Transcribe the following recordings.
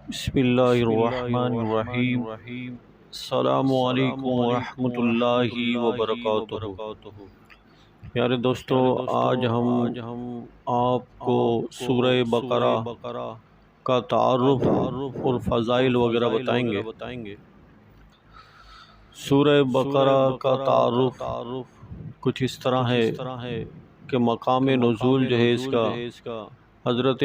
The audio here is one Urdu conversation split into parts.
بسم اللہ الرحمن الرحیم۔ السلام علیکم ورحمۃ اللہ وبرکاتہ۔ پیارے دوستو، آج ہم آپ کو سورہ بقرہ کا تعارف اور فضائل وغیرہ بتائیں گے۔ سورہ بقرہ کا تعارف کچھ اس طرح ہے کہ مقام نزول جو ہے اس کا حضرت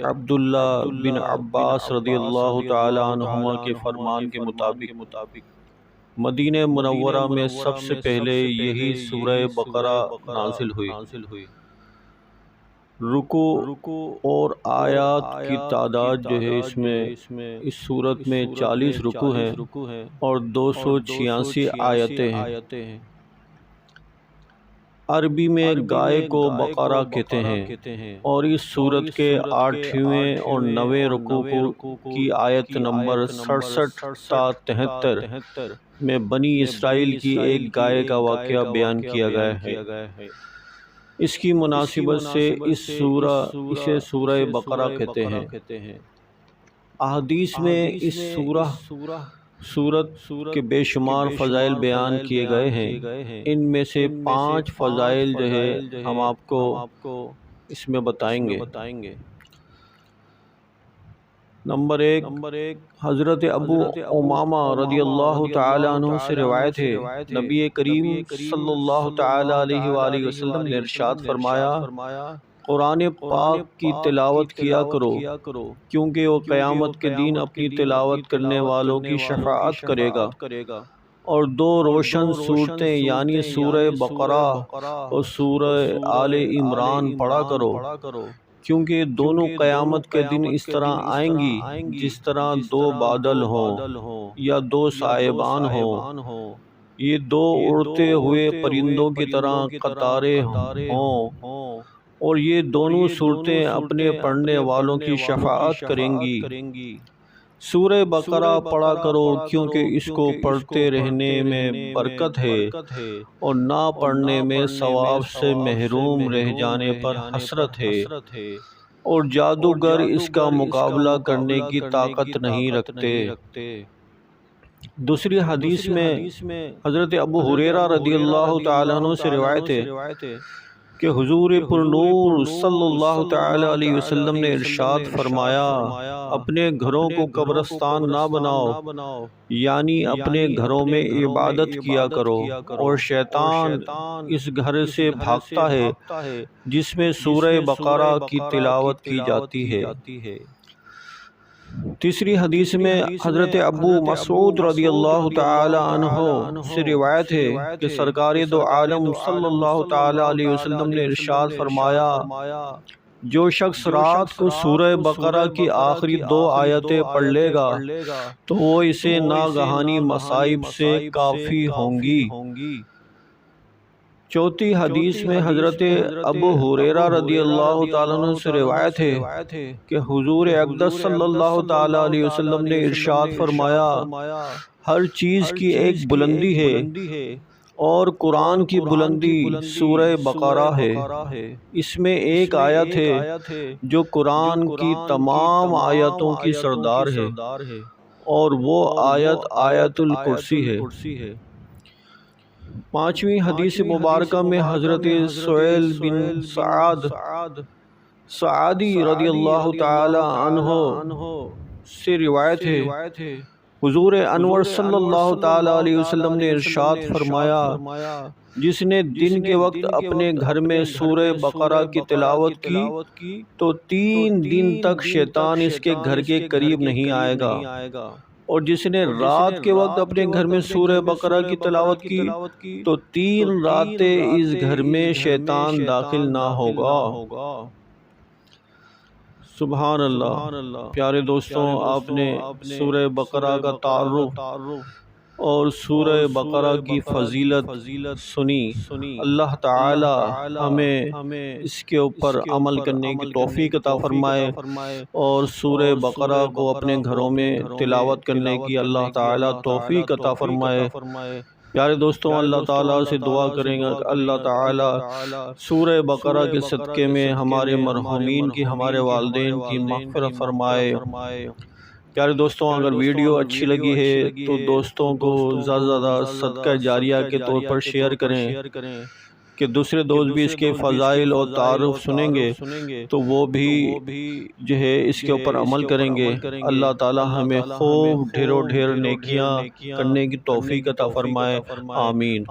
عبداللہ بن عباس رضی اللہ تعالی عنہما کے فرمان کے مطابق مدینہ منورہ میں سب سے پہلے یہی سورہ بقرہ نازل ہوئی۔ رکوع اور آیات کی تعداد جو ہے اس سورت میں 40 رکوع ہیں اور 286 آیتیں ہیں۔ عربی میں گائے کو بقرہ کہتے ہیں اور اس سورت کے 8ویں اور 9ویں رکوع کی آیت نمبر 67 تا 73 میں بنی اسرائیل کی ایک گائے کا واقعہ بیان کیا گیا ہے۔ اس کی مناسبت سے اسے سورہ بقرہ کہتے ہیں۔ احادیث میں اس سورت کے بے شمار فضائل بیان کیے گئے ہیں۔ ان میں سے 5 فضائل جو ہے ہم آپ کو اس میں بتائیں گے۔ نمبر 1، حضرت ابو امامہ رضی اللہ تعالی عنہ سے روایت ہے، نبی کریم صلی اللہ تعالی علیہ وآلہ وسلم نے ارشاد فرمایا، قرآن پاک کی تلاوت کیا کرو کیونکہ وہ قیامت کے دن اپنی تلاوت کرنے والوں کی شفاعت کرے گا، اور 2 روشن صورتیں یعنی سورہ بقرہ اور سورہ آل عمران پڑھا کرو، کیونکہ دونوں قیامت کے دن اس طرح آئیں گی جس طرح 2 بادل ہوں یا 2 سائبان ہوں، یہ 2 اڑتے ہوئے پرندوں کی طرح قطاریں ہوں، اور یہ دونوں صورتیں اپنے پڑھنے والوں کی شفاعت کریں گی۔ سورہ بقرہ پڑھا کرو کیونکہ اس کو پڑھتے رہنے میں برکت ہے اور نہ پڑھنے میں ثواب سے محروم رہ جانے پر حسرت ہے، اور جادوگر اس کا مقابلہ کرنے کی طاقت نہیں رکھتے۔ دوسری حدیث میں حضرت ابو ہریرہ رضی اللہ تعالیٰ عنہ سے روایت ہے کہ حضور پر نور صلی اللہ تعالی علیہ وسلم نے ارشاد فرمایا، اپنے گھروں کو قبرستان نہ بناؤ، یعنی اپنے گھروں میں عبادت کیا کرو، اور شیطان اس گھر سے بھاگتا ہے جس میں سورہ بقرہ کی تلاوت کی جاتی ہے۔ تیسری حدیث میں حضرت ابو مسعود رضی اللہ تعالی عنہ سے روایت ہے کہ سرکار دو عالم صلی اللہ تعالی علیہ وسلم نے ارشاد فرمایا، جو شخص رات کو سورہ بقرہ کی آخری 2 آیتیں پڑھ لے گا تو وہ اسے ناگہانی مصائب سے کافی ہوں گی۔ چوتھی حدیث میں حضرت ابو ہریرہ رضی اللہ تعالیٰ عنہ سے روایت ہے کہ حضور اقدس صلی اللہ تعالیٰ علیہ وسلم نے ارشاد فرمایا، ہر چیز کی ایک بلندی ہے اور قرآن کی بلندی سورہ بقرہ ہے۔ اس میں ایک آیت ہے جو قرآن کی تمام آیتوں کی سردار ہے، اور وہ آیت آیت الکرسی ہے۔ 5ویں حدیث مبارکہ میں حضرت سہیل بن سعدی رضی اللہ تعالی عنہ سے روایت ہے، حضور انور صلی اللہ تعالی علیہ وسلم نے ارشاد فرمایا، جس نے دن کے وقت اپنے گھر میں سورہ بقرہ کی تلاوت کی تو 3 دن تک شیطان اس کے گھر کے قریب نہیں آئے گا، اور جس نے رات کے وقت اپنے گھر میں سورہ بقرہ کی تلاوت کی تو 3 راتیں اس گھر میں شیطان داخل نہ ہوگا۔ سبحان اللہ۔ پیارے دوستوں، آپ نے سورہ بقرہ کا تعارف اور سورہ بقرہ کی فضیلت سنی۔ اللہ تعالی ہمیں اس کے اوپر عمل کرنے کی توفیق عطا فرمائے، اور سورہ بقرہ کو اپنے گھروں میں تلاوت کرنے کی اللہ تعالی توفیق عطا فرمائے۔ پیارے دوستوں، اللہ تعالیٰ سے دعا کریں گا کہ اللہ تعالیٰ سورہ بقرہ کے صدقے میں ہمارے مرحومین کی، ہمارے والدین کی مغفرت فرمائے۔ پیارے دوستوں، اگر ویڈیو اچھی لگی ہے تو دوستوں کو زیادہ زیادہ صدقہ جاریہ کے طور پر شیئر کریں کہ دوسرے دوست بھی اس کے فضائل اور تعارف سنیں گے تو وہ بھی جو ہے اس کے اوپر عمل کریں گے۔ اللہ تعالی ہمیں خوب ڈھیر نیکیاں کرنے کی توفیق عطا فرمائے، آمین۔